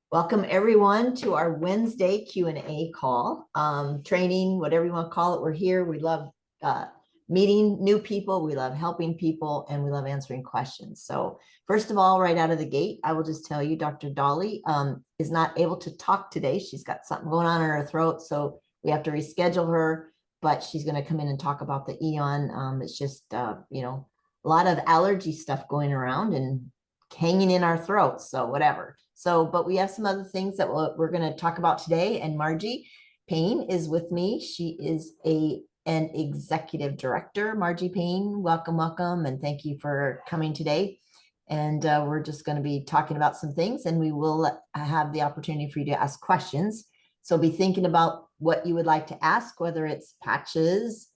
Welcome everyone to our Wednesday Q&A call, training, whatever you want to call it. We're here. We love meeting new people. We love helping people, and we love answering questions. So first of all, right out of the gate, I will just tell you, Dr. Dolly is not able to talk today. She's got something going on in her throat, so we have to reschedule her, but she's going to come in and talk about the Aeon. It's just, a lot of allergy stuff going around and hanging in our throats, so whatever. So, but we have some other things that we're going to talk about today. And Margie Payne is with me. She is an executive director. Margie Payne, welcome, welcome, and thank you for coming today. And we're just going to be talking about some things, and we will have the opportunity for you to ask questions. So be thinking about what you would like to ask, whether it's patches,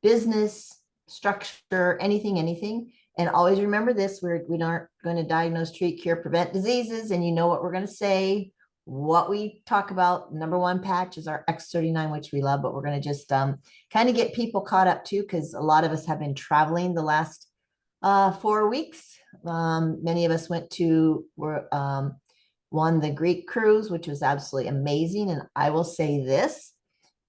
business, structure, anything. And always remember this, we aren't going to diagnose, treat, cure, prevent diseases. And you know what we're going to say. What we talk about, number one patch is our X39, which we love, but we're going to just kind of get people caught up too, because a lot of us have been traveling the last 4 weeks. Many of us won the Greek cruise, which was absolutely amazing. And I will say this,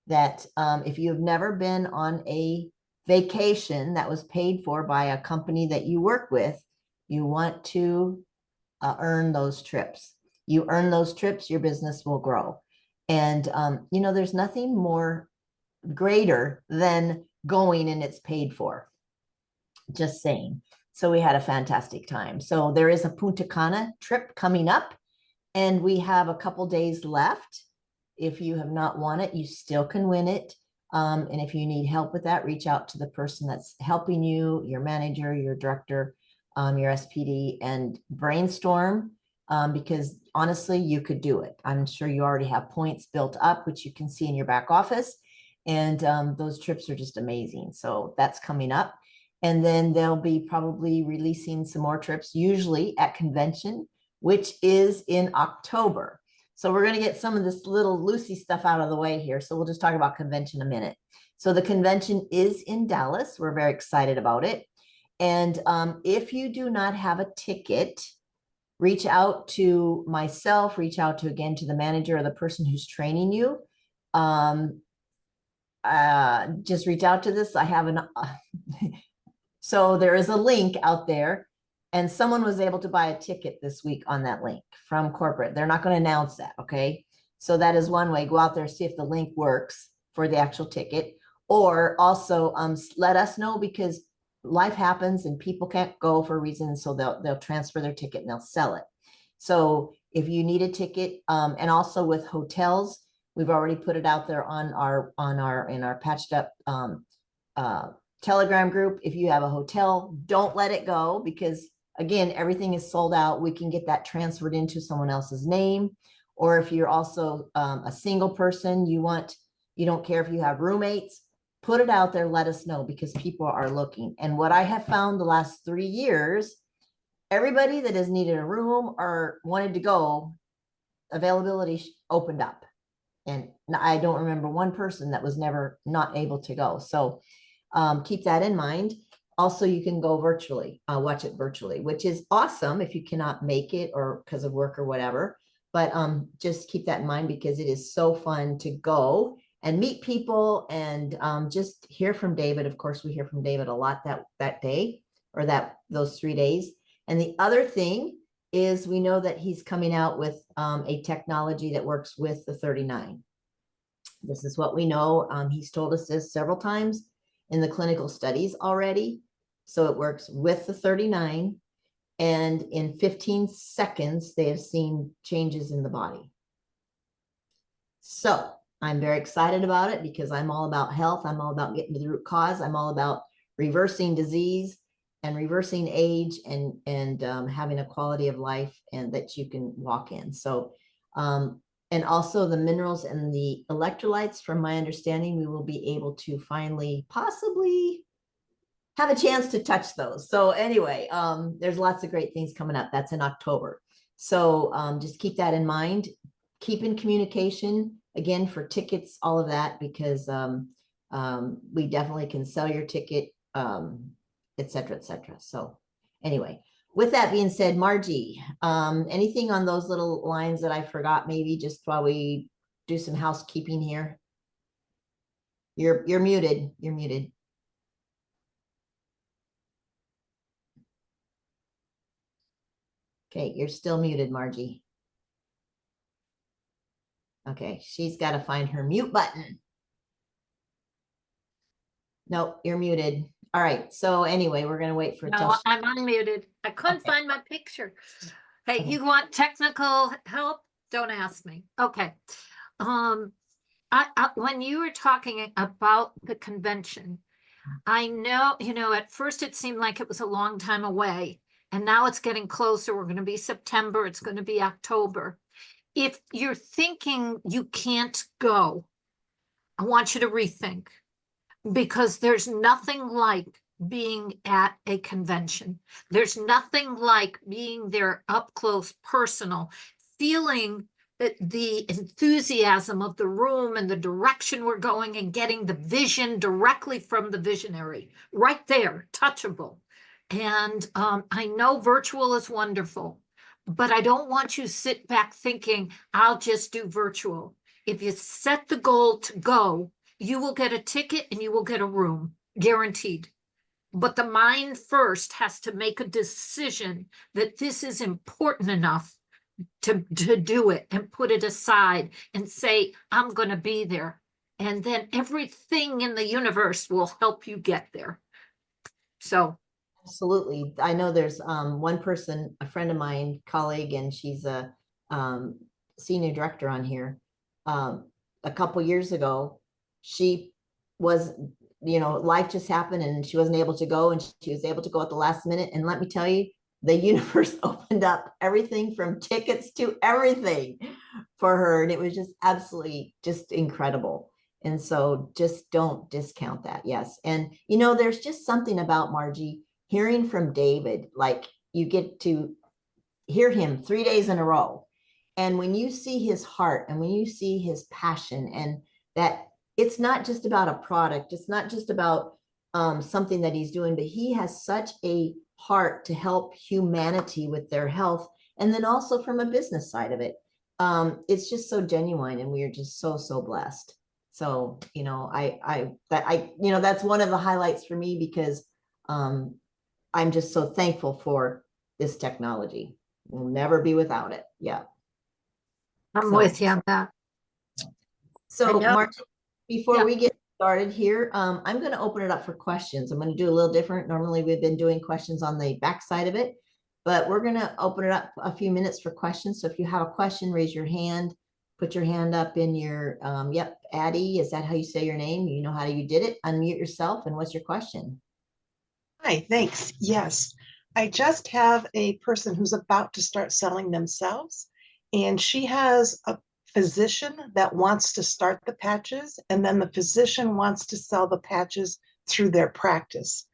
that if you've never been on a vacation that was paid for by a company that you work with, you want to earn those trips. You earn those trips, your business will grow. And, there's nothing more greater than going and it's paid for. Just saying. So we had a fantastic time. So there is a Punta Cana trip coming up, and we have a couple days left. If you have not won it, you still can win it. And if you need help with that, reach out to the person that's helping you, your manager, your director, your SPD, and brainstorm, because honestly, you could do it. I'm sure you already have points built up, which you can see in your back office. And those trips are just amazing. So that's coming up. And then they'll be probably releasing some more trips, usually at convention, which is in October. So we're going to get some of this little loosey stuff out of the way here. So we'll just talk about convention a minute. So the convention is in Dallas. We're very excited about it. And if you do not have a ticket, reach out to myself, reach out to, again, to the manager or the person who's training you. Just reach out to this. I have so there is a link out there. And someone was able to buy a ticket this week on that link from corporate. They're not going to announce that, okay? So that is one way. Go out there, see if the link works for the actual ticket. Or also let us know, because life happens and people can't go for reasons, so they'll transfer their ticket and they'll sell it. So if you need a ticket, and also with hotels, we've already put it out there in our patched up Telegram group. If you have a hotel, don't let it go, because again, everything is sold out. We can get that transferred into someone else's name. Or if you're also a single person, you don't care if you have roommates, put it out there, let us know, because people are looking. And what I have found the last 3 years, everybody that has needed a room or wanted to go, availability opened up. And I don't remember one person that was never not able to go. So keep that in mind. Also, you can go virtually, watch it virtually, which is awesome if you cannot make it or because of work or whatever. But just keep that in mind, because it is so fun to go and meet people and just hear from David. Of course, we hear from David a lot that day, or those 3 days. And the other thing is, we know that he's coming out with a technology that works with the 39. This is what we know. He's told us this several times in the clinical studies already. So it works with the 39, and in 15 seconds, they have seen changes in the body. So I'm very excited about it, because I'm all about health. I'm all about getting to the root cause. I'm all about reversing disease and reversing age, and having a quality of life and that you can walk in. So, and also the minerals and the electrolytes, from my understanding, we will be able to finally possibly have a chance to touch those. So anyway, there's lots of great things coming up. That's in October. So just keep that in mind. Keep in communication, again, for tickets, all of that, because we definitely can sell your ticket, et cetera, et cetera. So anyway, with that being said, Margie, anything on those little lines that I forgot, maybe just while we do some housekeeping here? You're muted. You're muted. Okay, you're still muted, Margie. Okay, she's got to find her mute button. Nope, you're muted. All right. So anyway, we're gonna wait for No, I'm unmuted. I couldn't find my picture. Hey, Okay. you want technical help? Don't ask me. Okay. When you were talking about the convention, I know, at first it seemed like it was a long time away, and now it's getting closer. We're going to be September, it's going to be October. If you're thinking you can't go, I want you to rethink, because there's nothing like being at a convention. There's nothing like being there up close, personal, feeling that the enthusiasm of the room and the direction we're going, and getting the vision directly from the visionary right there, touchable. And I know virtual is wonderful, but I don't want you to sit back thinking, I'll just do virtual. If you set the goal to go, you will get a ticket and you will get a room, guaranteed. But the mind first has to make a decision that this is important enough to do it, and put it aside and say, I'm going to be there. And then everything in the universe will help you get there. So absolutely. I know there's one person, a friend of mine, colleague, and she's a senior director on here. A couple years ago, she was, life just happened and she wasn't able to go, and she was able to go at the last minute. And let me tell you, the universe opened up everything from tickets to everything for her. And it was just absolutely just incredible. And so just don't discount that. Yes. And, there's just something about Margie hearing from David, like you get to hear him 3 days in a row. And when you see his heart and when you see his passion, and that it's not just about a product, it's not just about something that he's doing, but he has such a heart to help humanity with their health. And then also from a business side of it, it's just so genuine, and we are just so, so blessed. So, that's one of the highlights for me, because I'm just so thankful for this technology. We'll never be without it. Yeah. I'm So- with you on that. So, know. Mark, before Yeah. we get started here, I'm going to open it up for questions. I'm going to do a little different. Normally, we've been doing questions on the back side of it, but we're going to open it up a few minutes for questions. So if you have a question, raise your hand, put your hand up in your, yep, Addie, is that how you say your name? You know how you did it? Unmute yourself, and what's your question? Hi, thanks. Yes, I just have a person who's about to start selling themselves, and she has a physician that wants to start the patches, and then the physician wants to sell the patches through their practice.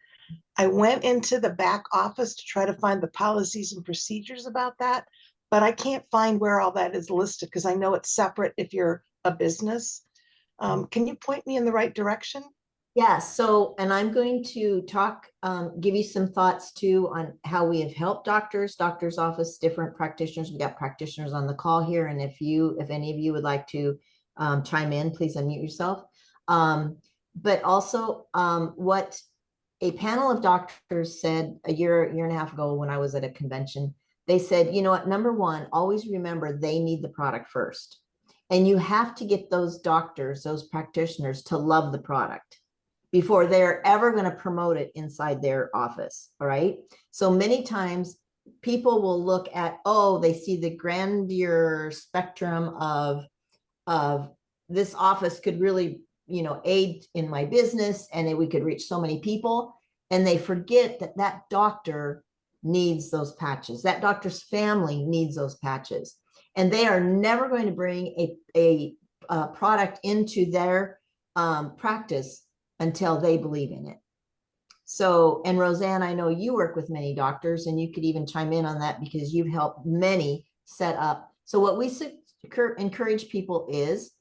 I went into the back office to try to find the policies and procedures about that, but I can't find where all that is listed, because I know it's separate if you're a business. Can you point me in the right direction? Yeah, so, and I'm going to talk, give you some thoughts too on how we have helped doctor's office, different practitioners. We got practitioners on the call here. And if any of you would like to chime in, please unmute yourself. But also what a panel of doctors said a year and a half ago when I was at a convention, they said, you know what, number one, always remember they need the product first. And you have to get those doctors, those practitioners, to love the product before they're ever going to promote it inside their office. All right. So many times people will look at, they see the grandeur spectrum of this office could really, aid in my business, and we could reach so many people. And they forget that that doctor needs those patches. That doctor's family needs those patches. And they are never going to bring a product into their practice until they believe in it. So, and Roseanne, I know you work with many doctors, and you could even chime in on that because you've helped many set up. So what we encourage people is,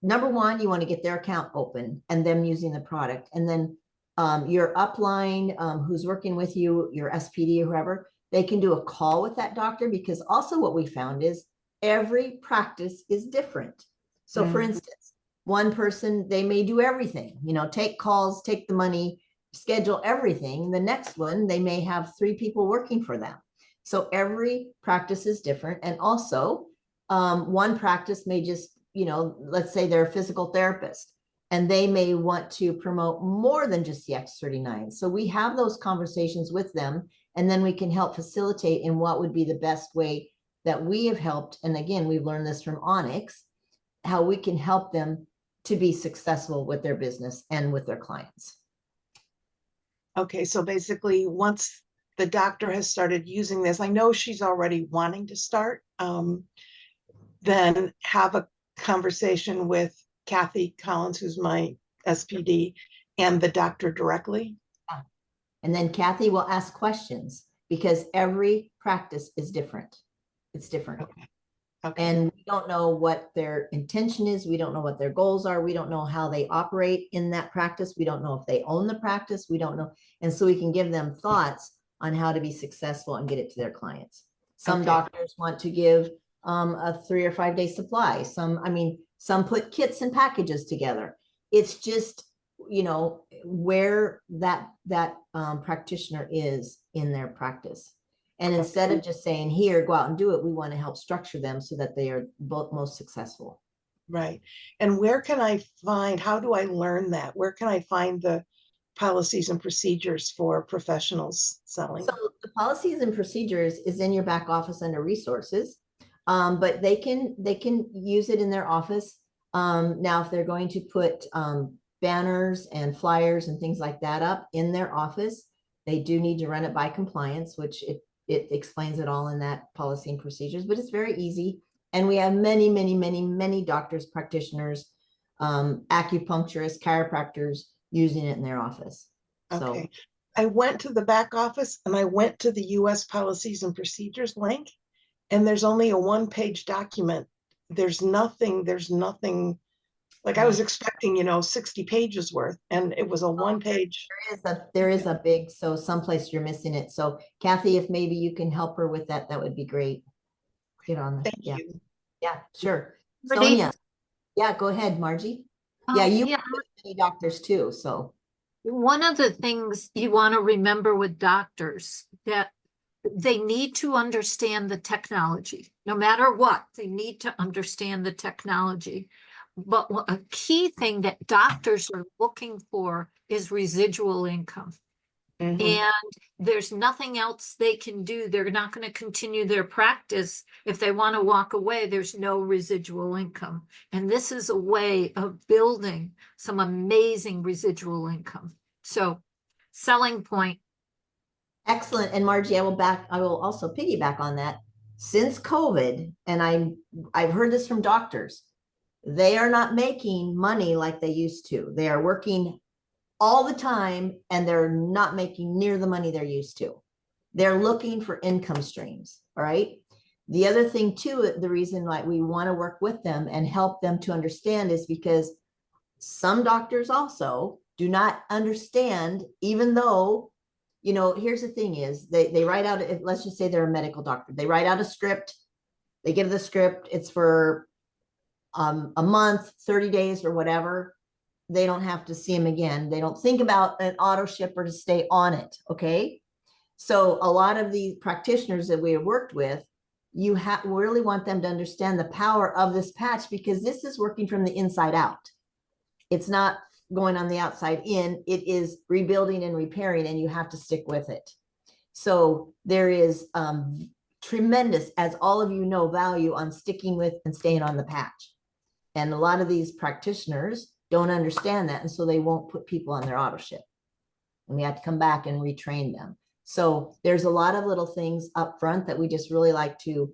number one, you want to get their account open and them using the product. And then your upline, who's working with you, your SPD or whoever, they can do a call with that doctor, because also what we found is every practice is different. So for instance, one person, they may do everything, take calls, take the money, schedule everything. The next one, they may have 3 people working for them. So every practice is different. And also, one practice may just, let's say they're a physical therapist, and they may want to promote more than just the X39. So we have those conversations with them, and then we can help facilitate in what would be the best way that we have helped. And again, we've learned this from Onyx, how we can help them to be successful with their business and with their clients. Okay, so basically, once the doctor has started using this, I know she's already wanting to start, then have a conversation with Kathy Collins, who's my SPD, and the doctor directly. And then Kathy will ask questions, because every practice is different. It's different. Okay. Okay. And we don't know what their intention is. We don't know what their goals are. We don't know how they operate in that practice. We don't know if they own the practice. We don't know. And so we can give them thoughts on how to be successful and get it to their clients. Some Okay. doctors want to give a 3 or 5 day supply. Some put kits and packages together. It's just, where that practitioner is in their practice. And instead of just saying, here, go out and do it, we want to help structure them so that they are both most successful. Right. And how do I learn that? Where can I find the policies and procedures for professionals selling? So the policies and procedures is in your back office under resources, but they can use it in their office. Now, if they're going to put banners and flyers and things like that up in their office, they do need to run it by compliance, which it explains it all in that policy and procedures, but it's very easy. And we have many, many, many, many doctors, practitioners, acupuncturists, chiropractors using it in their office. Okay. I went to the back office and I went to the US policies and procedures link, and there's only a 1-page document. There's nothing like I was expecting, 60 pages worth, and it was a 1-page. There is a big, so someplace you're missing it. So Kathy, if maybe you can help her with that, that would be great. Get on that. Thank you. Yeah, sure. Margie? Sonia. Yeah, go ahead, Margie. Yeah, you Yeah. work with many doctors too, so. One of the things you want to remember with doctors, that they need to understand the technology. No matter what, they need to understand the technology. But a key thing that doctors are looking for is residual income. And there's nothing else they can do. They're not going to continue their practice. If they want to walk away, there's no residual income. And this is a way of building some amazing residual income. So, selling point. Excellent. And Margie, I will also piggyback on that. Since COVID, and I've heard this from doctors, they are not making money like they used to. They are working all the time, and they're not making near the money they're used to. They're looking for income streams. All right. The other thing too, the reason why we want to work with them and help them to understand is because some doctors also do not understand, even though, here's the thing is they write out, let's just say they're a medical doctor. They write out a script. They give the script. It's for a month, 30 days or whatever. They don't have to see them again. They don't think about an auto shipper to stay on it. Okay. So a lot of the practitioners that we have worked with, you really want them to understand the power of this patch, because this is working from the inside out. It's not going on the outside in. It is rebuilding and repairing, and you have to stick with it. So there is tremendous, as all of you know, value on sticking with and staying on the patch. And a lot of these practitioners don't understand that, and so they won't put people on their auto ship. And we have to come back and retrain them. So there's a lot of little things up front that we just really like to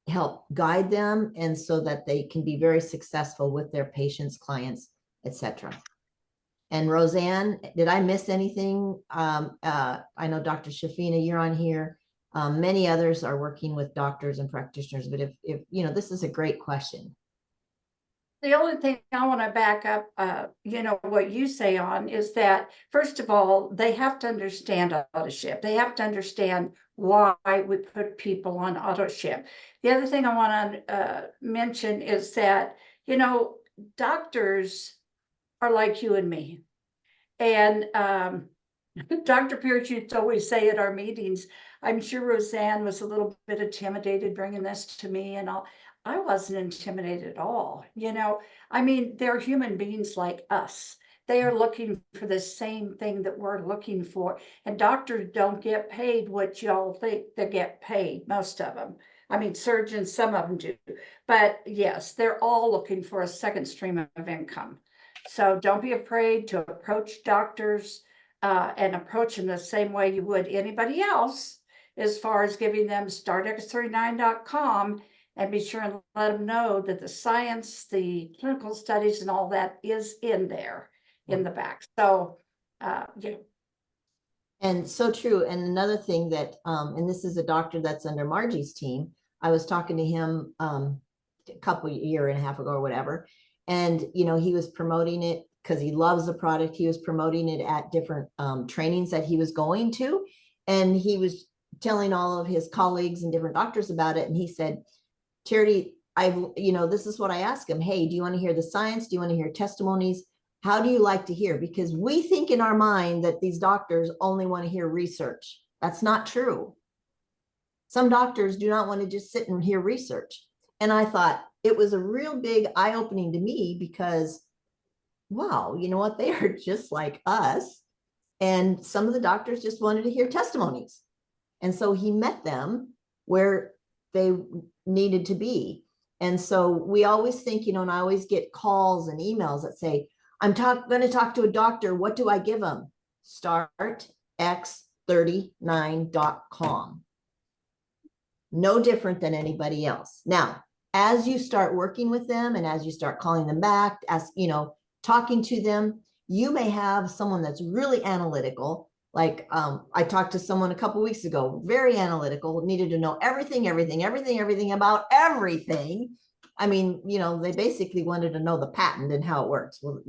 help guide them, and so that they can be very successful with their patients, clients, etc. And Roseanne, did I miss anything? I know Dr. Shafina, you're on here. Many others are working with doctors and practitioners, but if this is a great question. The only thing I want to back up, what you say on is that, first of all, they have to understand auto ship. They have to understand why we put people on auto ship. The other thing I want to mention is that, doctors are like you and me. And Dr. Pierce used to always say at our meetings, I'm sure Roseanne was a little bit intimidated bringing this to me and all. I wasn't intimidated at all. I mean, they're human beings like us. They are looking for the same thing that we're looking for. And doctors don't get paid what y'all think they get paid, most of them. I mean, surgeons, some of them do. But yes, they're all looking for a second stream of income. So don't be afraid to approach doctors and approach them the same way you would anybody else, as far as giving them startx39.com, and be sure and let them know that the science, the clinical studies and all that is in there in the back. So, yeah. And so true. And another thing that, and this is a doctor that's under Margie's team. I was talking to him a year and a half ago or whatever. And, he was promoting it because he loves the product. He was promoting it at different trainings that he was going to. And he was telling all of his colleagues and different doctors about it. And he said, Charity, this is what I ask him. Hey, do you want to hear the science? Do you want to hear testimonies? How do you like to hear? Because we think in our mind that these doctors only want to hear research. That's not true. Some doctors do not want to just sit and hear research. And I thought it was a real big eye-opening to me because, wow, you know what? They are just like us. And some of the doctors just wanted to hear testimonies. And so he met them where they needed to be. And so we always think, and I always get calls and emails that say, I'm going to talk to a doctor. What do I give them? Startx39.com. No different than anybody else. Now, as you start working with them and as you start calling them back, talking to them, you may have someone that's really analytical. Like I talked to someone a couple of weeks ago, very analytical, needed to know everything about everything. I mean, they basically wanted to know the patent and how it works. Well,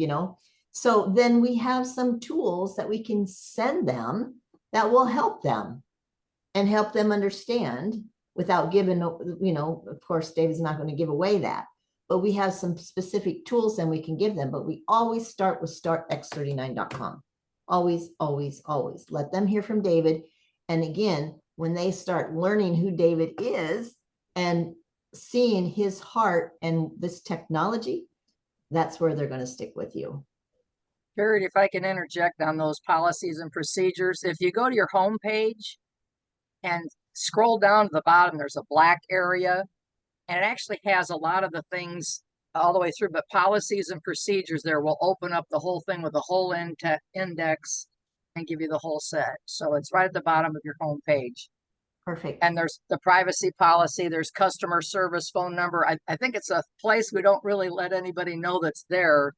so then we have some tools that we can send them that will help them and help them understand without giving, of course, David's not going to give away that, but we have some specific tools and we can give them, but we always start with startx39.com. Always, always, always let them hear from David. And again, when they start learning who David is and seeing his heart and this technology, that's where they're going to stick with you. Jared, if I can interject on those policies and procedures, if you go to your home page and scroll down to the bottom, there's a black area, and it actually has a lot of the things all the way through, but policies and procedures there will open up the whole thing with the whole index and give you the whole set. So it's right at the bottom of your home page. Perfect. And there's the privacy policy, there's customer service phone number. I think it's a place we don't really let anybody know that's there.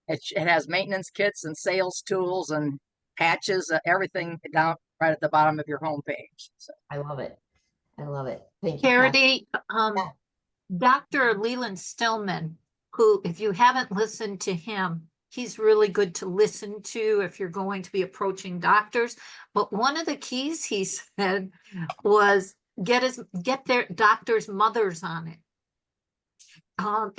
It has maintenance kits and sales tools and patches, everything down right at the bottom of your home page. So. I love it. I love it. Thank you. Charity, Dr. Leland Stillman, who, if you haven't listened to him, he's really good to listen to if you're going to be approaching doctors. But one of the keys he said was get their doctors' mothers on it.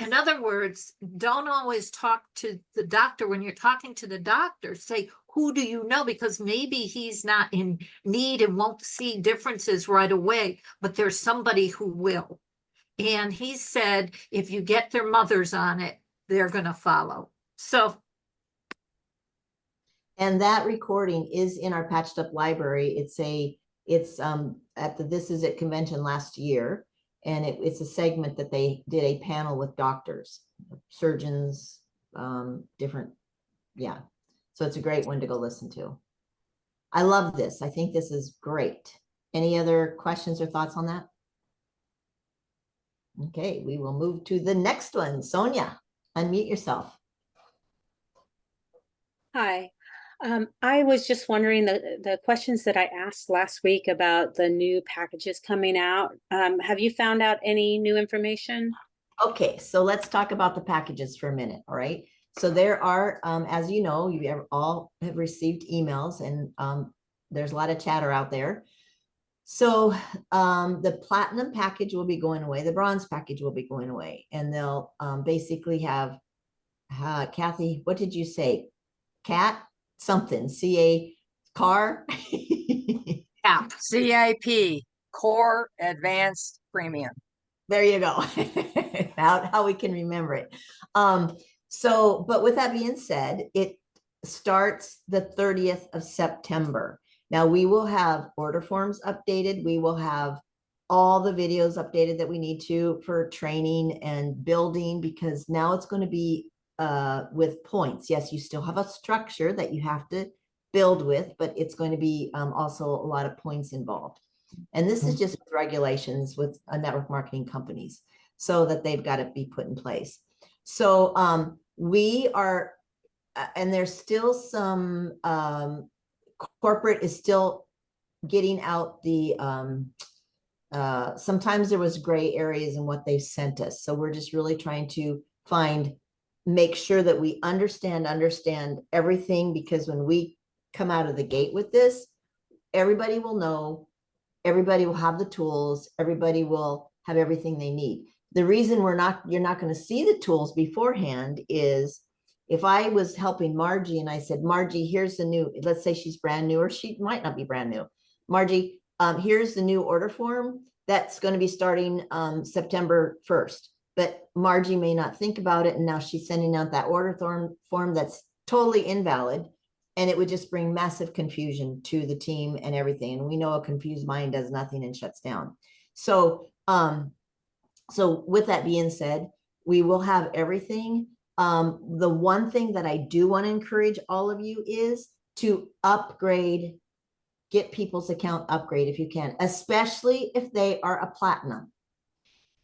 In other words, don't always talk to the doctor when you're talking to the doctor. Say, who do you know? Because maybe he's not in need and won't see differences right away, but there's somebody who will. And he said, if you get their mothers on it, they're going to follow. So. And that recording is in our patched up library. It's at the This Is It convention last year. And it's a segment that they did a panel with doctors, surgeons, different. Yeah. So it's a great one to go listen to. I love this. I think this is great. Any other questions or thoughts on that? Okay, we will move to the next one. Sonia, unmute yourself. Hi. I was just wondering the questions that I asked last week about the new packages coming out. Have you found out any new information? Okay, so let's talk about the packages for a minute, all right? So there are, as you know, all have received emails and there's a lot of chatter out there. So the platinum package will be going away. The bronze package will be going away. And they'll basically have, Kathy, what did you say? Cat something, CA car? Yeah, CIP, Core Advanced Premium. There you go. How we can remember it. So, but with that being said, it starts the 30th of September. Now we will have order forms updated. We will have all the videos updated that we need to for training and building, because now it's going to be with points. Yes, you still have a structure that you have to build with, but it's going to be also a lot of points involved. And this is just with regulations with network marketing companies, so that they've got to be put in place. So we are, and there's still some, corporate is still getting out the, sometimes there was gray areas in what they sent us. So we're just really trying to make sure that we understand everything, because when we come out of the gate with this, everybody will know, everybody will have the tools, everybody will have everything they need. The reason you're not going to see the tools beforehand is, if I was helping Margie and I said, Margie, here's the new, let's say she's brand new, or she might not be brand new. Margie, here's the new order form that's going to be starting September 1st. But Margie may not think about it, and now she's sending out that order form that's totally invalid. And it would just bring massive confusion to the team and everything. And we know a confused mind does nothing and shuts down. So, so with that being said, we will have everything. The one thing that I do want to encourage all of you is to upgrade, get people's account upgrade if you can, especially if they are a platinum.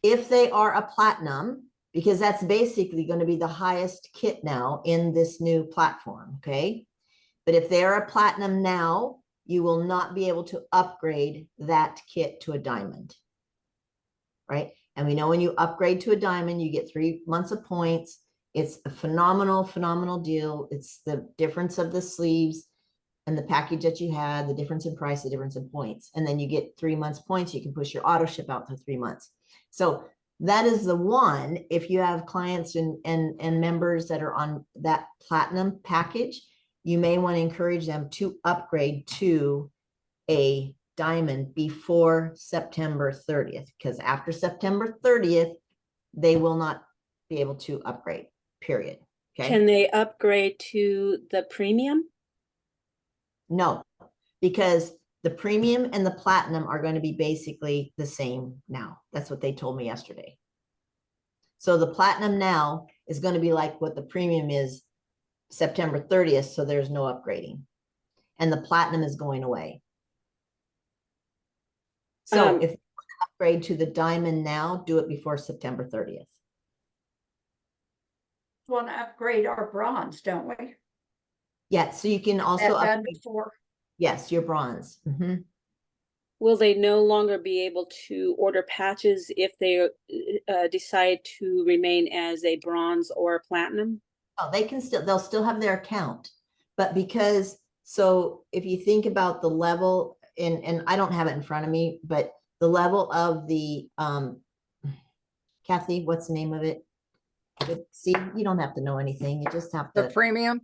If they are a platinum, because that's basically going to be the highest kit now in this new platform, okay? But if they're a platinum now, you will not be able to upgrade that kit to a diamond, right? And we know when you upgrade to a diamond, you get 3 months of points. It's a phenomenal, phenomenal deal. It's the difference of the sleeves and the package that you had, the difference in price, the difference in points. And then you get 3 months points. You can push your auto ship out for 3 months. So that is the one. If you have clients and members that are on that platinum package, you may want to encourage them to upgrade to a diamond before September 30th, because after September 30th, they will not be able to upgrade, period. Okay. Can they upgrade to the premium? No, because the premium and the platinum are going to be basically the same now. That's what they told me yesterday. So the platinum now is going to be like what the premium is September 30th, so there's no upgrading. And the platinum is going away. So if you upgrade to the diamond now, do it before September 30th. Want to upgrade our bronze, don't we? Yeah, so you can also That done upgrade, before. yes, your bronze. Will they no longer be able to order patches if they decide to remain as a bronze or a platinum? Oh, they'll still have their account, but because, so if you think about the level, and I don't have it in front of me, but the level of the, Kathy, what's the name of it? See, you don't have to know anything. You just have The to, premium,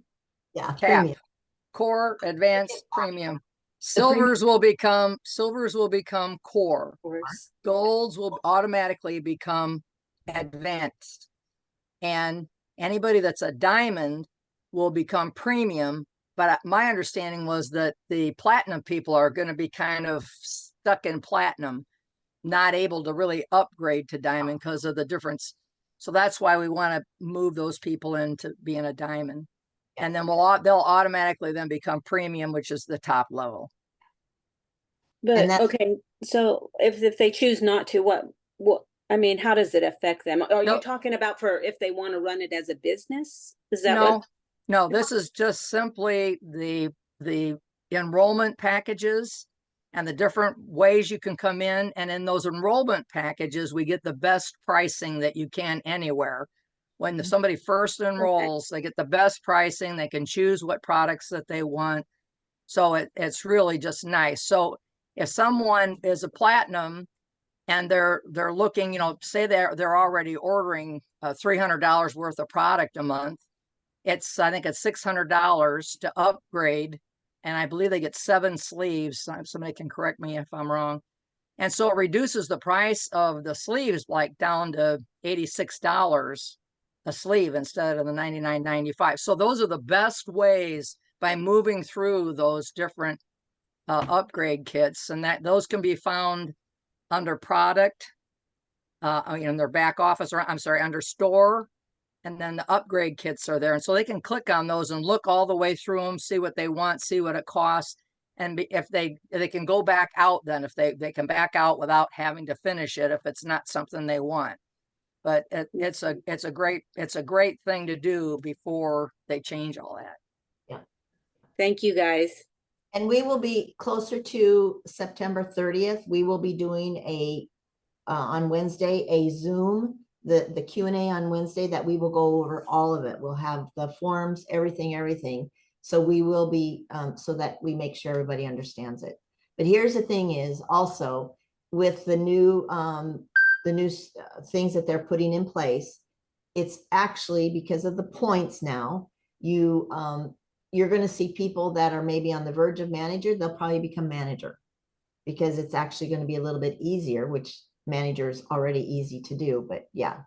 yeah, cap, premium. Core Advanced Premium. Silvers will become Core. Of course. Golds will automatically become Advanced. And anybody that's a diamond will become premium. But my understanding was that the platinum people are going to be kind of stuck in platinum, not able to really upgrade to diamond because of the difference. So that's why we want to move those people into being a diamond. And then they'll automatically then become premium, which is the top level. But that's- okay, so if they choose not to, what I mean, how does it affect them? Are No. you talking about for if they want to run it as a business? Is that what? No, this is just simply the enrollment packages and the different ways you can come in. And in those enrollment packages, we get the best pricing that you can anywhere. When somebody first enrolls, they get the best pricing. They can choose what products that they want. So it's really just nice. So if someone is a platinum and they're looking, say they're already ordering $300 worth of product a month, I think it's $600 to upgrade. And I believe they get 7 sleeves. Somebody can correct me if I'm wrong. And so it reduces the price of the sleeves like down to $86 a sleeve instead of the $99.95. So those are the best ways by moving through those different upgrade kits, and those can be found under product, in their back office, or I'm sorry, under store. And then the upgrade kits are there. And so they can click on those and look all the way through them, see what they want, see what it costs. And if they can go back out, then if they can back out without having to finish it, if it's not something they want. But it's a great thing to do before they change all that. Yeah. Thank you, guys. And we will be closer to September 30th. We will be doing on Wednesday, a Zoom, the Q&A on Wednesday, that we will go over all of it. We'll have the forms, everything. So we will be, so that we make sure everybody understands it. But here's the thing is also with the new things that they're putting in place, it's actually because of the points now, you're going to see people that are maybe on the verge of manager, they'll probably become manager because it's actually going to be a little bit easier, which manager is already easy to do, but yeah.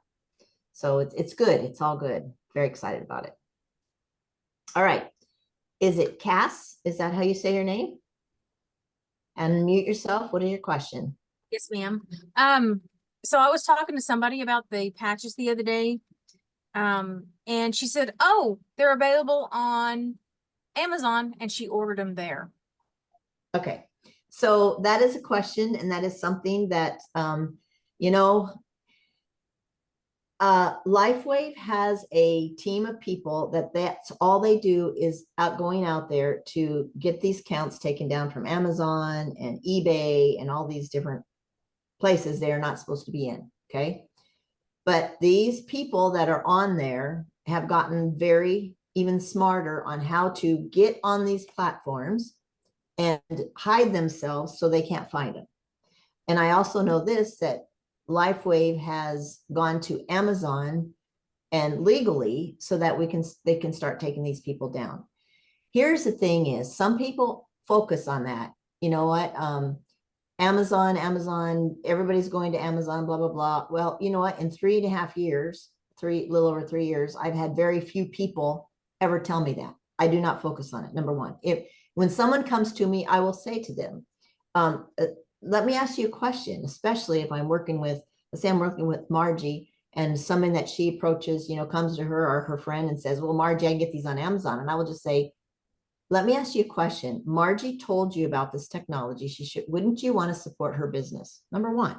So it's good. It's all good. Very excited about it. All right. Is it Cass? Is that how you say your name? And mute yourself. What is your question? Yes, ma'am. So I was talking to somebody about the patches the other day. And she said, oh, they're available on Amazon, and she ordered them there. Okay. So that is a question, and that is something that, LifeWave has a team of people that's all they do is going out there to get these counts taken down from Amazon and eBay and all these different places they are not supposed to be in. Okay. But these people that are on there have gotten very even smarter on how to get on these platforms and hide themselves so they can't find them. And I also know this, that LifeWave has gone to Amazon and legally so that they can start taking these people down. Here's the thing is, some people focus on that. You know what? Amazon, everybody's going to Amazon, blah, blah, blah. Well, you know what? In 3.5 years, little over 3 years, I've had very few people ever tell me that. I do not focus on it. Number one, when someone comes to me, I will say to them, let me ask you a question, especially if I'm working with, let's say I'm working with Margie and someone that she approaches, comes to her or her friend and says, well, Margie, I can get these on Amazon. And I will just say, let me ask you a question. Margie told you about this technology. Wouldn't you want to support her business? Number one.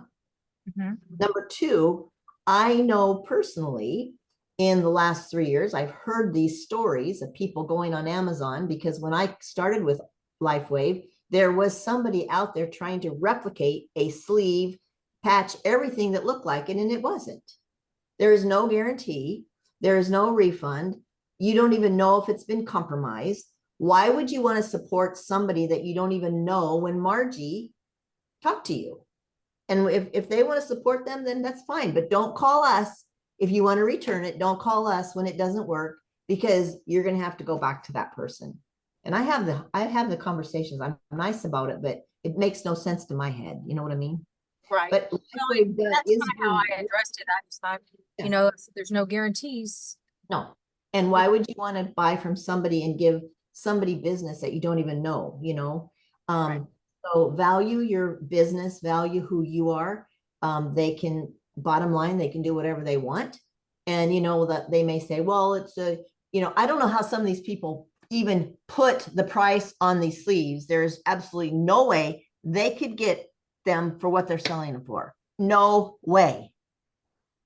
Mm-hmm. Number two, I know personally in the last 3 years, I've heard these stories of people going on Amazon because when I started with LifeWave, there was somebody out there trying to replicate a sleeve, patch, everything that looked like it, and it wasn't. There is no guarantee. There is no refund. You don't even know if it's been compromised. Why would you want to support somebody that you don't even know when Margie talked to you? And if they want to support them, then that's fine. But don't call us if you want to return it. Don't call us when it doesn't work, because you're going to have to go back to that person. And I have the conversations. I'm nice about it, but it makes no sense to my head. You know what I mean? Right. But Well, that's kind of how I addressed it. I was like, Yeah. there's no guarantees. No. And why would you want to buy from somebody and give somebody business that you don't even know, Right. So value your business, value who you are. They can, bottom line, they can do whatever they want. And that they may say, well, it's I don't know how some of these people even put the price on these sleeves. There's absolutely no way they could get them for what they're selling them for. No way.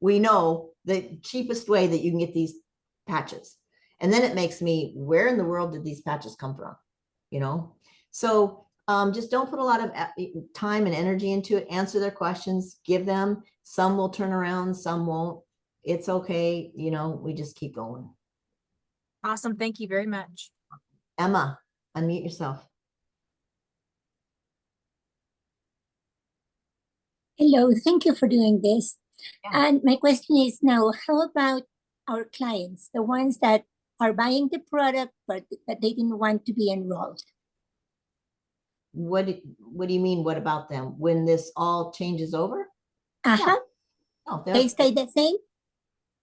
We know the cheapest way that you can get these patches. And then it makes me, where in the world did these patches come from? So just don't put a lot of time and energy into it. Answer their questions, give them, some will turn around, some won't. It's okay. You know, we just keep going. Awesome. Thank you very much. Emma, unmute yourself. Hello, thank you for doing this. Yeah. And my question is now, how about our clients, the ones that are buying the product, but that they didn't want to be enrolled? What do you mean? What about them? When this all changes over? Uh-huh, No, they stay the same?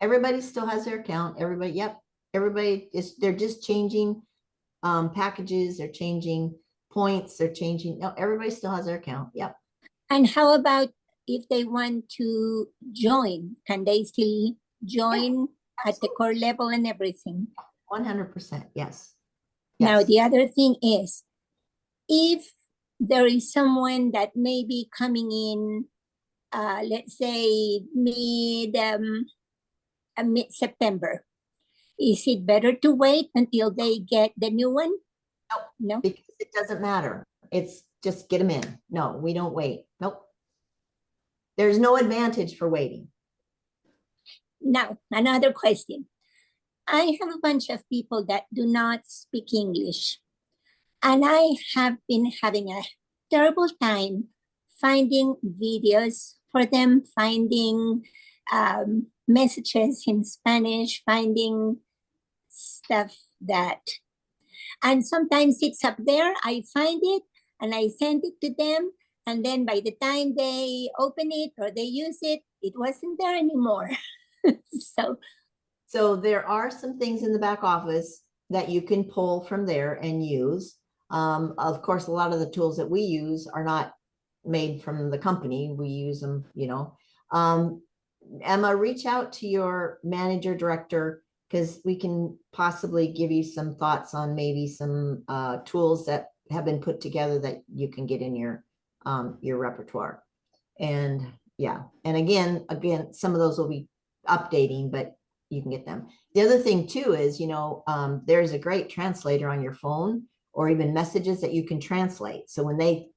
everybody still has their account. Everybody, yep. Everybody is, they're just changing packages, they're changing points, they're changing. No, everybody still has their account. Yep. And how about if they want to join? Can they still join at the core level and everything? 100%. Yes. Now, Yes. the other thing is, if there is someone that may be coming in, let's say mid-September, is it better to wait until they get the new one? No. Because it doesn't matter. It's just get them in. No, we don't wait. Nope. There's no advantage for waiting. Now, another question. I have a bunch of people that do not speak English, and I have been having a terrible time finding videos for them, finding messages in Spanish, finding stuff that, and sometimes it's up there, I find it and I send it to them, and then by the time they open it or they use it, it wasn't there anymore. So there are some things in the back office that you can pull from there and use. Of course, a lot of the tools that we use are not made from the company. We use them, you know. Emma, reach out to your manager director, because we can possibly give you some thoughts on maybe some tools that have been put together that you can get in your repertoire. And yeah, and again, some of those will be updating, but you can get them. The other thing too is, you know, there's a great translator on your phone or even messages that you can translate. So when they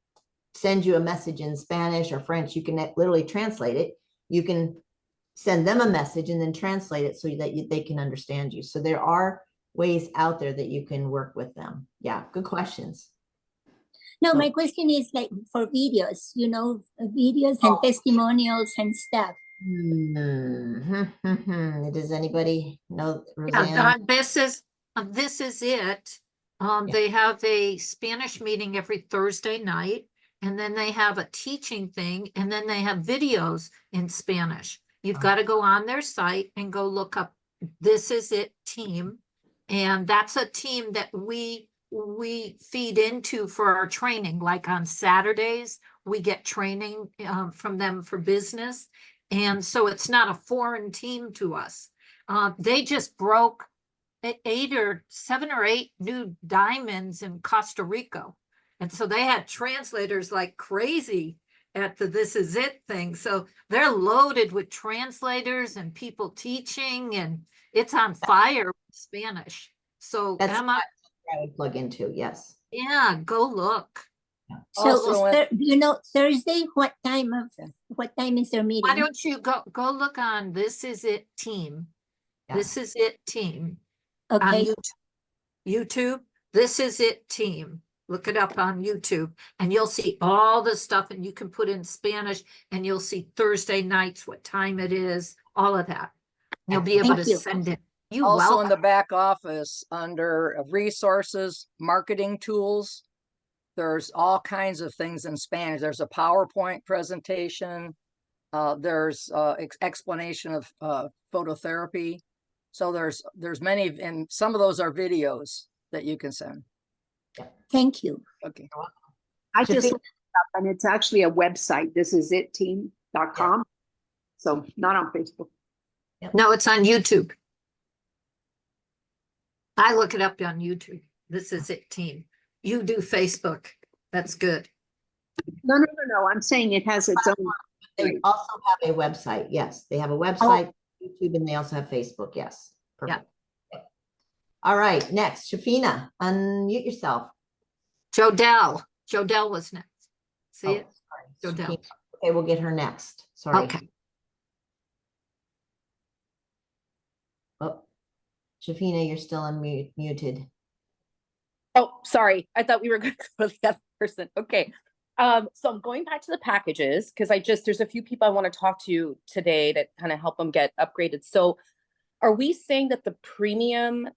send you a message in Spanish or French, you can literally translate it. You can send them a message and then translate it so that they can understand you. So there are ways out there that you can work with them. Yeah, good questions. No, So, my question is like for videos, you know, videos and testimonials and stuff. Does anybody know, Yeah, Roseanne? this is it. Yeah. They have a Spanish meeting every Thursday night, and then they have a teaching thing, and then they have videos in Spanish. You've Oh. got to go on their site and go look up This Is It team. And that's a team that we feed into for our training. Like on Saturdays, we get training from them for business. And so it's not a foreign team to us. They just broke 7 or 8 new diamonds in Costa Rica. And so they had translators like crazy at the This Is It thing. So they're loaded with translators and people teaching, and it's on fire with Spanish. So That's Emma, what I would plug into. Yes. yeah, go look. So, Also, you know, Thursday, what time is their meeting? Why don't you go look on This Is It team? Yeah. This Is It team on Okay, YouTube. This Is It team. Look it up on YouTube and you'll see all the stuff, and you can put in Spanish and you'll see Thursday nights, what time it is, all of that. You'll be able Thank to you. send it. You also in welcome. the back office under resources, marketing tools, there's all kinds of things in Spanish. There's a PowerPoint presentation. There's explanation of phototherapy. So there's many, and some of those are videos that you can send. Thank you. Okay. I just Sophia? looked it up and it's actually a website. This is itteam.com. So not on Facebook. No, it's on YouTube. I look it up on YouTube. This Is It team. You do Facebook. That's good. No. I'm saying it has its own. They also have a website. Yes, they have a website, YouTube, and they also have Facebook. Yes. Perfect. All right. Next, Shafina, unmute yourself. Jodell. Jodelle was next. See it? sorry. Jodelle. Okay, we'll get her next. Sorry. Okay. Oh, Shafina, you're still muted. Oh, sorry. I thought we were going to go to the other person. Okay. So I'm going back to the packages because there's a few people I want to talk to today to kind of help them get upgraded. So are we saying that the premium,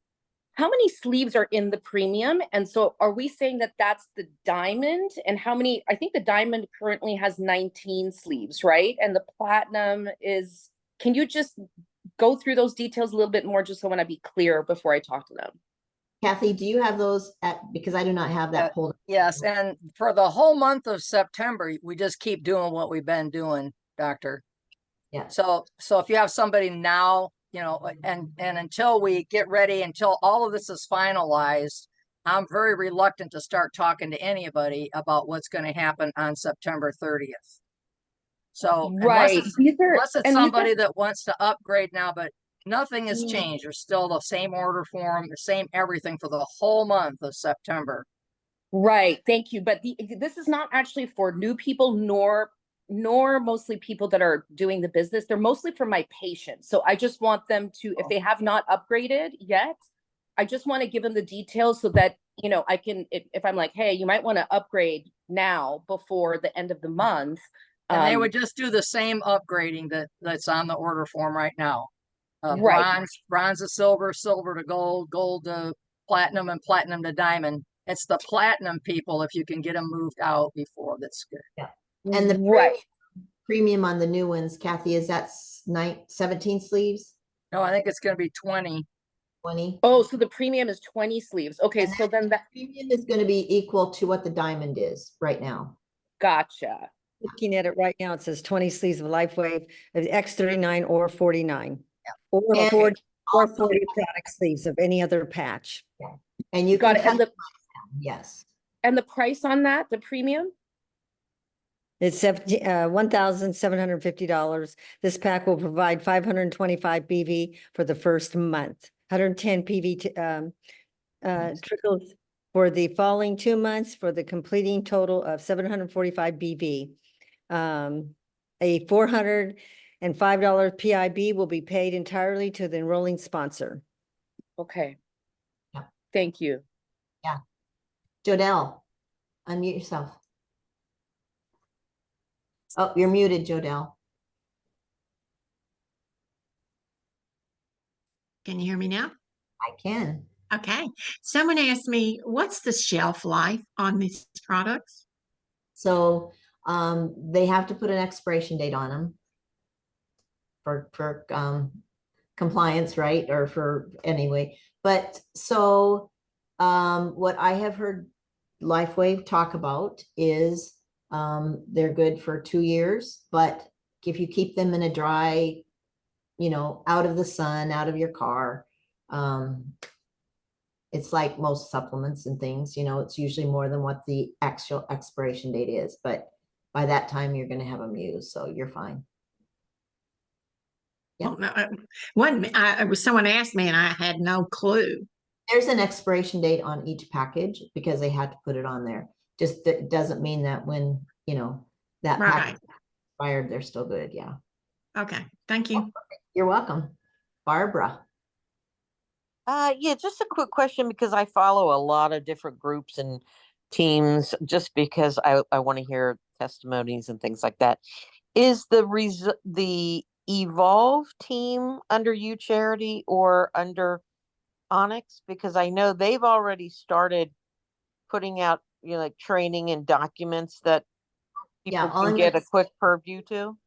how many sleeves are in the premium? And so are we saying that that's the diamond, and how many, I think the diamond currently has 19 sleeves, right? And the platinum is, can you just go through those details a little bit more, just so I want to be clear before I talk to them? Kathy, do you have those because I do not have that pulled? Yes, and for the whole month of September, we just keep doing what we've been doing, Doctor. Yeah. So if you have somebody now, and until we get ready, until all of this is finalized, I'm very reluctant to start talking to anybody about what's going to happen on September 30th. So right, unless it's somebody that wants to upgrade now, but nothing has changed. There's still the same order form, the same everything for the whole month of September. Right, thank you. But this is not actually for new people, nor mostly people that are doing the business. They're mostly for my patients. So I just want them to, if they have not upgraded yet, I just want to give them the details so that, I can, if I'm like, hey, you might want to upgrade now before the end of the month. And they would just do the same upgrading that's on the order form right now. Right. Bronze to silver, silver to gold, gold to platinum, and platinum to diamond. It's the platinum people, if you can get them moved out before, that's good. Yeah. And the premium on the new ones, Kathy, is that 17 sleeves? No, I think it's going to be 20. 20. Oh, so the premium is 20 sleeves. Okay, and so then that premium is going to be equal to what the diamond is right now. Gotcha. Looking at it right now, it says 20 sleeves of LifeWave of X39 or 49. Yeah. Or 40 product sleeves of any other patch. Yeah. And you got can it. Yes. And the price on that, the premium? It's $1,750. This pack will provide 525 BV for the first month, 110 PV trickles for the following 2 months for the completing total of 745 BV. A $405 PIB will be paid entirely to the enrolling sponsor. Okay. Yeah. Thank you. Yeah. Jodelle, unmute yourself. Oh, you're muted, Jodelle. Can you hear me now? I can. Okay. Someone asked me, what's the shelf life on these products? So they have to put an expiration date on them for compliance, right? Or for anyway. But so what I have heard LifeWave talk about is they're good for 2 years, but if you keep them in a dry, out of the sun, out of your car, it's like most supplements and things, it's usually more than what the actual expiration date is, but by that time you're going to have them used, so you're fine. Yeah. Someone asked me and I had no clue. There's an expiration date on each package because they had to put it on there. Just that doesn't mean that when, that package expired, they're still good. Yeah. Okay. Thank you. You're welcome. Barbara. Yeah, just a quick question because I follow a lot of different groups and teams just because I want to hear testimonies and things like that. Is the Evolve team under you, Charity, or under Onyx? Because I know they've already started putting out, like training and documents that people can get a quick purview to.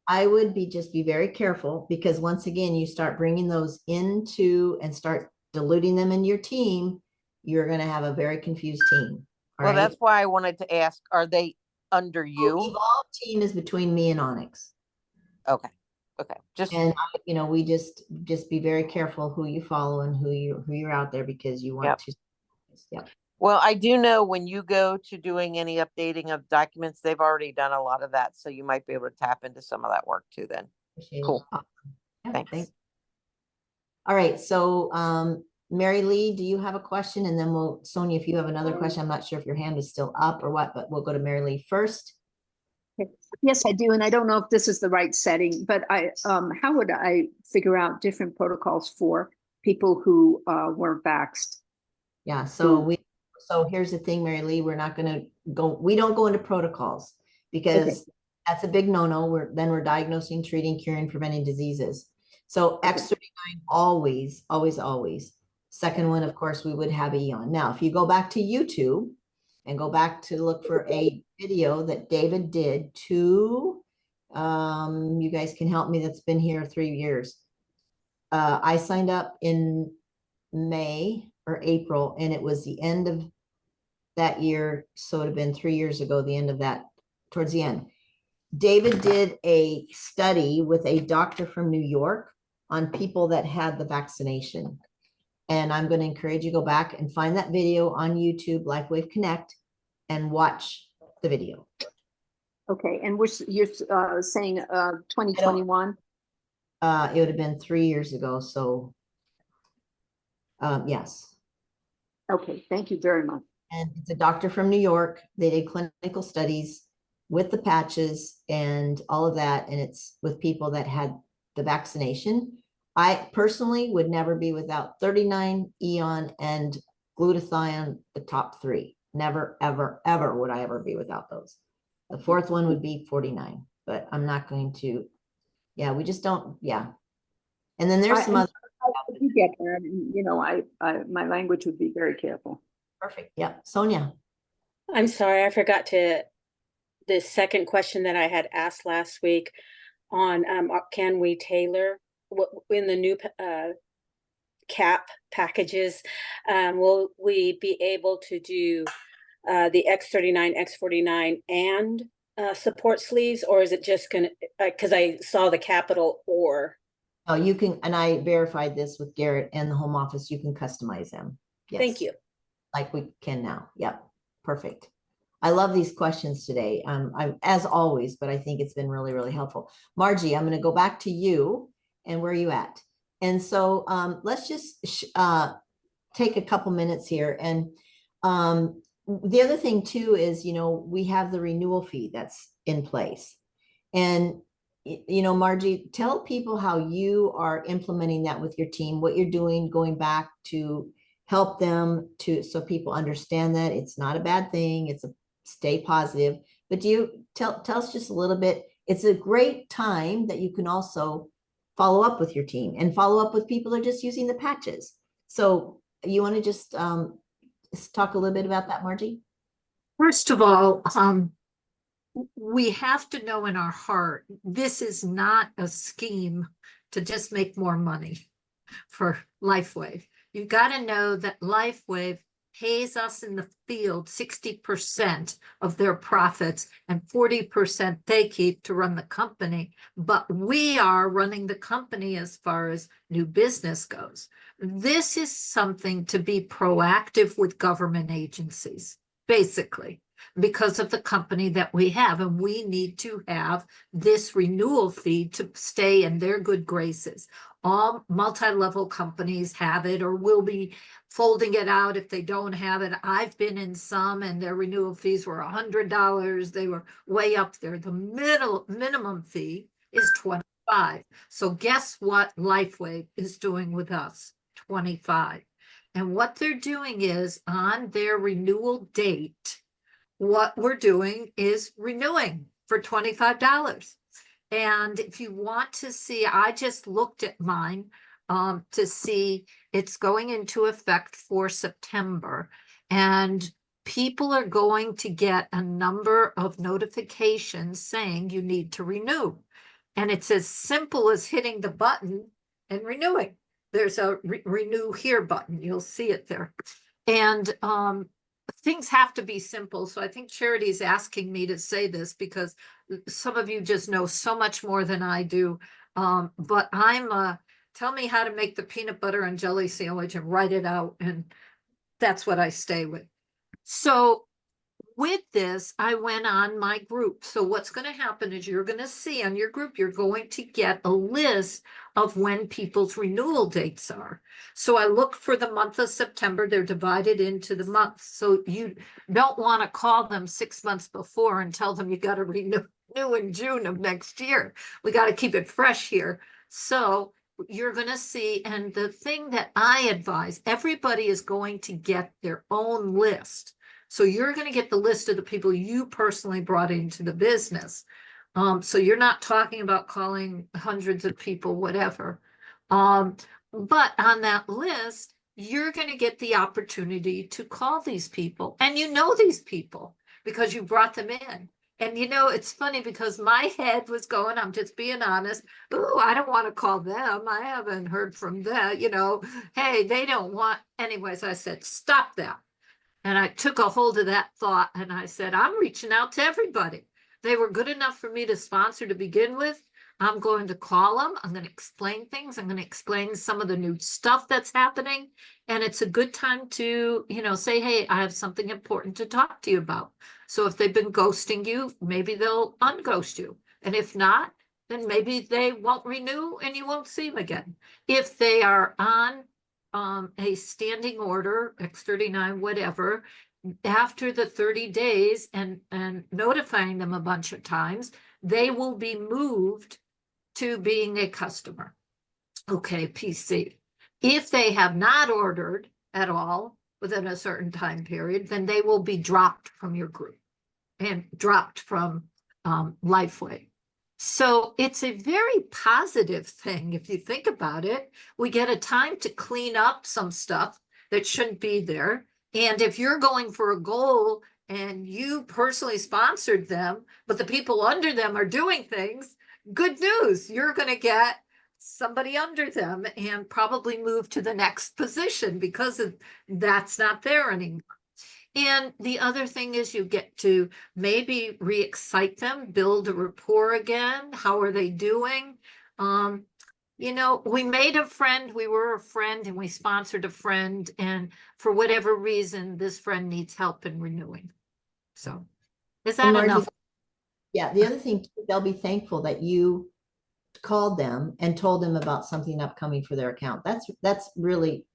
I would just be very careful because once again, you start bringing those into and start diluting them in your team, you're going to have a very confused team. Well, that's why I wanted to ask, are they under you? Evolve team is between me and Onyx. Okay. Okay. And we just be very careful who you follow and who you're out there because you want to. Yeah. Well, I do know when you go to doing any updating of documents, they've already done a lot of that. So you might be able to tap into some of that work too then. Cool. Yeah, thanks. All right. So Mary Lee, do you have a question? And then we'll, Sonia, if you have another question, I'm not sure if your hand is still up or what, but we'll go to Mary Lee first. Yes, I do. And I don't know if this is the right setting, but how would I figure out different protocols for people who weren't vaxxed? Yeah, so here's the thing, Mary Lee, we're not gonna go, we don't go into protocols because that's a big no-no. We're diagnosing, treating, curing, preventing diseases. So X39 always, always, always. Second one, of course, we would have Aeon. Now, if you go back to YouTube and go back to look for a video that David did to, you guys can help me, that's been here 3 years. I signed up in May or April, and it was the end of that year. So it would have been 3 years ago, the end of that, towards the end. David did a study with a doctor from New York on people that had the vaccination. And I'm going to encourage you to go back and find that video on YouTube, LifeWave Connect, and watch the video. Okay, and you're saying 2021? It would have been 3 years ago. So yes. Okay, thank you very much. And it's a doctor from New York. They did clinical studies with the patches and all of that. And it's with people that had the vaccination. I personally would never be without 39, Aeon, and glutathione, the top 3. Never, ever, ever would I ever be without those. The fourth one would be 49, but I'm not going to, yeah, we just don't, yeah. And then there's some other. You get that, and, you know, my language would be very careful. Perfect. Yep. Sonia. I'm sorry, I forgot the second question that I had asked last week on can we tailor in the new cap packages? Will we be able to do the X39, X49 and support sleeves, or is it just gonna, because I saw the capital or? Oh, you can, and I verified this with Garrett and the home office, you can customize them. Yes. Thank you. Like we can now. Yep. Perfect. I love these questions today. I'm as always, but I think it's been really, really helpful. Margie, I'm going to go back to you and where are you at? And so let's just take a couple minutes here. And the other thing too is, you know, we have the renewal fee that's in place. And, you know, Margie, tell people how you are implementing that with your team, what you're doing, going back to help them to, so people understand that it's not a bad thing. It's a stay positive, but do you tell us just a little bit? It's a great time that you can also follow up with your team and follow up with people that are just using the patches. So you want to just talk a little bit about that, Margie? First of all, we have to know in our heart, this is not a scheme to just make more money for LifeWave. You've got to know that LifeWave pays us in the field 60% of their profits and 40% they keep to run the company. But we are running the company as far as new business goes. This is something to be proactive with government agencies, basically, because of the company that we have. And we need to have this renewal fee to stay in their good graces. All multi-level companies have it or will be folding it out if they don't have it. I've been in some and their renewal fees were $100. They were way up there. The minimum fee is $25. So guess what LifeWave is doing with us? $25. And what they're doing is on their renewal date, what we're doing is renewing for $25. And if you want to see, I just looked at mine to see it's going into effect for September. And people are going to get a number of notifications saying you need to renew. And it's as simple as hitting the button and renewing. There's a renew here button. You'll see it there. And things have to be simple. So I think Charity is asking me to say this because some of you just know so much more than I do. But I'm tell me how to make the peanut butter and jelly sandwich and write it out. And that's what I stay with. So with this, I went on my group. So what's going to happen is you're going to see on your group, you're going to get a list of when people's renewal dates are. So I look for the month of September. They're divided into the months. So you don't want to call them 6 months before and tell them you got to renew in June of next year. We got to keep it fresh here. So you're going to see, and the thing that I advise, everybody is going to get their own list. So you're going to get the list of the people you personally brought into the business. So you're not talking about calling hundreds of people, whatever. But on that list, you're going to get the opportunity to call these people, and you know these people because you brought them in. And it's funny because my head was going, I'm just being honest. Oh, I don't want to call them. I haven't heard from them. Hey, they don't want. Anyways, I said, stop that. And I took a hold of that thought and I said, I'm reaching out to everybody. They were good enough for me to sponsor to begin with. I'm going to call them. I'm going to explain things. I'm going to explain some of the new stuff that's happening. And it's a good time to, say, hey, I have something important to talk to you about. So if they've been ghosting you, maybe they'll unghost you. And if not, then maybe they won't renew and you won't see them again. If they are on a standing order, X39, whatever, after the 30 days and notifying them a bunch of times, they will be moved to being a customer. Okay, PC. If they have not ordered at all within a certain time period, then they will be dropped from your group and dropped from Lifeway. So it's a very positive thing if you think about it. We get a time to clean up some stuff that shouldn't be there. And if you're going for a goal and you personally sponsored them, but the people under them are doing things, good news. You're going to get somebody under them and probably move to the next position because that's not there anymore. And the other thing is you get to maybe re-excite them, build a rapport again. How are they doing? We made a friend, we were a friend and we sponsored a friend. And for whatever reason, this friend needs help in renewing. So is that Margie, enough? Yeah, the other thing, they'll be thankful that you called them and told them about something upcoming for their account. That's really,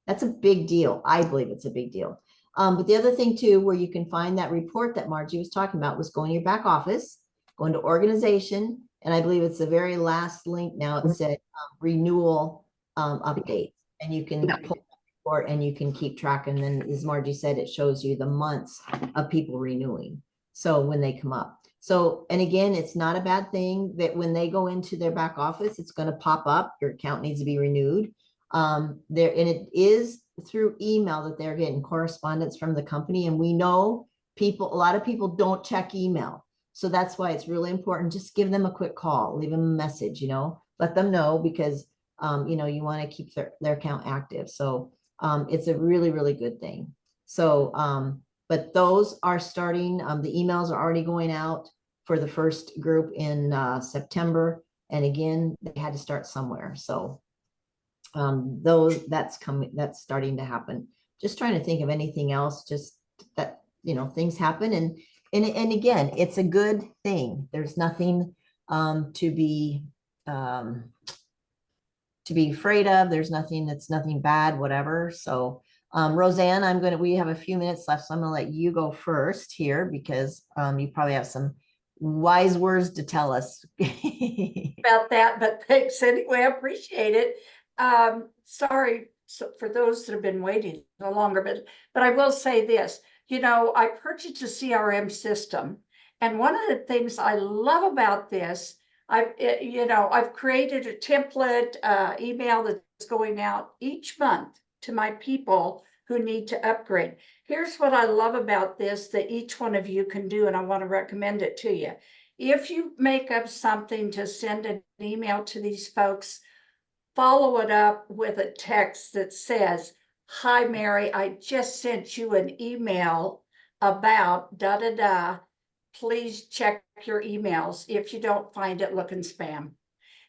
that's a big deal. I believe it's a big deal. But the other thing too, where you can find that report that Margie was talking about was going to your back office, going to organization. And I believe it's the very last link now. It said renewal update, and you can pull that report and you can keep track. And then as Margie said, it shows you the months of people renewing. So when they come up. So, and again, it's not a bad thing that when they go into their back office, it's going to pop up, your account needs to be renewed. And it is through email that they're getting correspondence from the company. And we know a lot of people don't check email. So that's why it's really important. Just give them a quick call, leave them a message, let them know because, you want to keep their account active. So it's a really, really good thing. So, but those are starting, the emails are already going out for the first group in September. And again, they had to start somewhere. So that's starting to happen. Just trying to think of anything else, just that, things happen. And again, it's a good thing. There's nothing to be afraid of. There's nothing bad, whatever. So Roseanne, we have a few minutes left, so I'm gonna let you go first here because you probably have some wise words to tell us. About that, but thanks anyway, I appreciate it. Sorry for those that have been waiting no longer, but I will say this, I purchased a CRM system, and one of the things I love about this, I've created a template email that's going out each month to my people who need to upgrade. Here's what I love about this that each one of you can do, and I want to recommend it to you. If you make up something to send an email to these folks, follow it up with a text that says, "Hi, Mary, I just sent you an email about da da da. Please check your emails. If you don't find it, look in spam."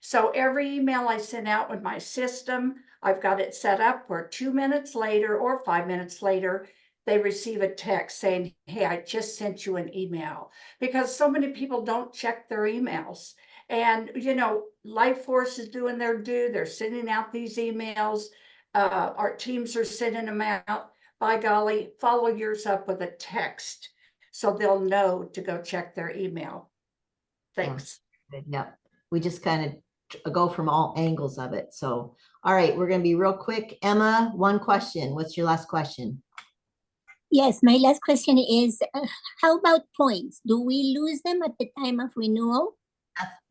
So every email I send out with my system, I've got it set up where 2 minutes later or 5 minutes later, they receive a text saying, hey, I just sent you an email, because so many people don't check their emails. And, you know, Life Force is doing their due. They're sending out these emails. Our teams are sending them out. By golly, follow yours up with a text so they'll know to go check their email. Thanks. Yeah, we just kind of go from all angles of it. So, all right, we're going to be real quick. Emma, one question. What's your last question? Yes, my last question is, how about points? Do we lose them at the time of renewal?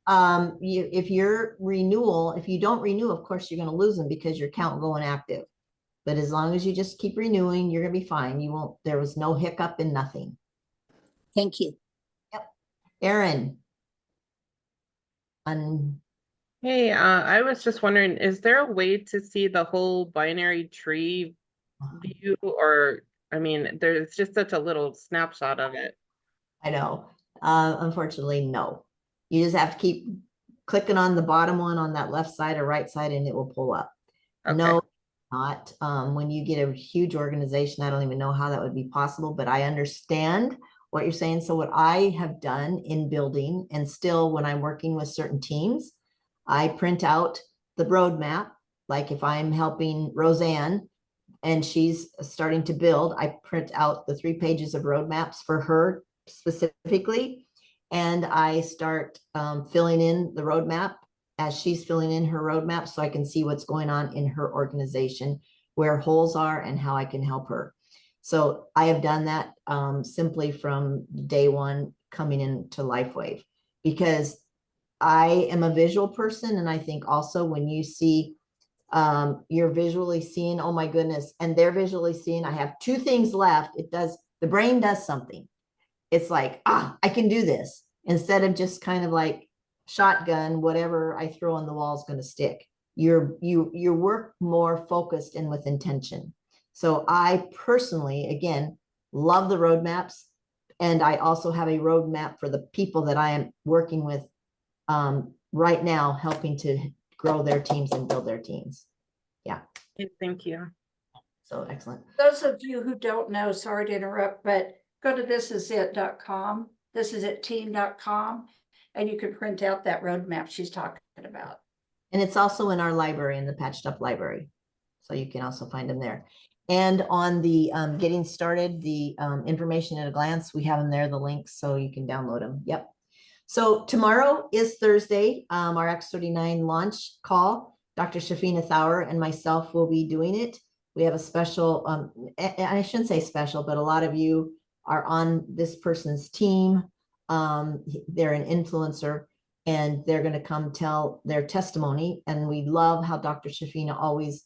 If you don't renew, of course, you're going to lose them because your account will go inactive. But as long as you just keep renewing, you're going to be fine. There was no hiccup in nothing. Thank you. Yep. Aaron. Hey, I was just wondering, is there a way to see the whole binary tree view? Or, I mean, there's just such a little snapshot of it. I know. Unfortunately, no. You just have to keep clicking on the bottom one on that left side or right side and it will pull up. Okay. No, not. When you get a huge organization, I don't even know how that would be possible, but I understand what you're saying. So what I have done in building, and still when I'm working with certain teams, I print out the roadmap. Like if I'm helping Roseanne and she's starting to build, I print out the 3 pages of roadmaps for her specifically. And I start filling in the roadmap as she's filling in her roadmap so I can see what's going on in her organization, where holes are and how I can help her. So I have done that simply from day one coming into LifeWave, because I am a visual person. And I think also when you see, you're visually seeing, oh my goodness, and they're visually seeing, I have 2 things left. The brain does something. It's like, I can do this, instead of just kind of like shotgun, whatever I throw on the wall is going to stick. You work more focused and with intention. So I personally, again, love the roadmaps. And I also have a roadmap for the people that I am working with right now, helping to grow their teams and build their teams. Yeah. Thank you. So excellent. Those of you who don't know, sorry to interrupt, but go to thisisit.com, thisisit.team.com, and you can print out that roadmap she's talking about. And it's also in our library, in the Patched Up library. So you can also find them there. And on the getting started, the information at a glance, we have them there, the links, so you can download them. Yep. So tomorrow is Thursday, our X39 launch call. Dr. Shafina Thauer and myself will be doing it. We have a special, and I shouldn't say special, but a lot of you are on this person's team. They're an influencer and they're going to come tell their testimony. And we love how Dr. Shafina always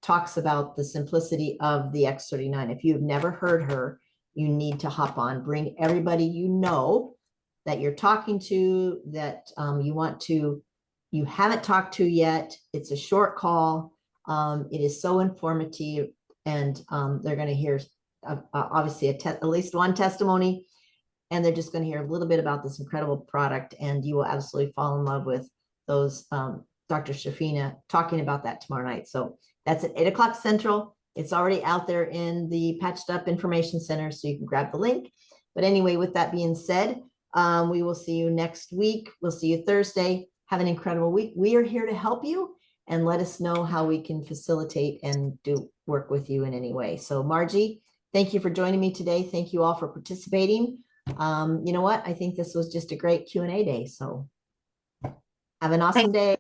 talks about the simplicity of the X39. If you've never heard her, you need to hop on, bring everybody you know that you're talking to, that you haven't talked to yet. It's a short call. It is so informative, and they're going to hear obviously at least one testimony, and they're just going to hear a little bit about this incredible product, and you will absolutely fall in love with those Dr. Shafina talking about that tomorrow night. So that's at 8 o'clock Central. It's already out there in the Patched Up Information Center, so you can grab the link. But anyway, with that being said, we will see you next week. We'll see you Thursday. Have an incredible week. We are here to help you, and let us know how we can facilitate and do work with you in any way. So Margie, thank you for joining me today. Thank you all for participating. You know what? I think this was just a great Q&A day. So have an awesome day.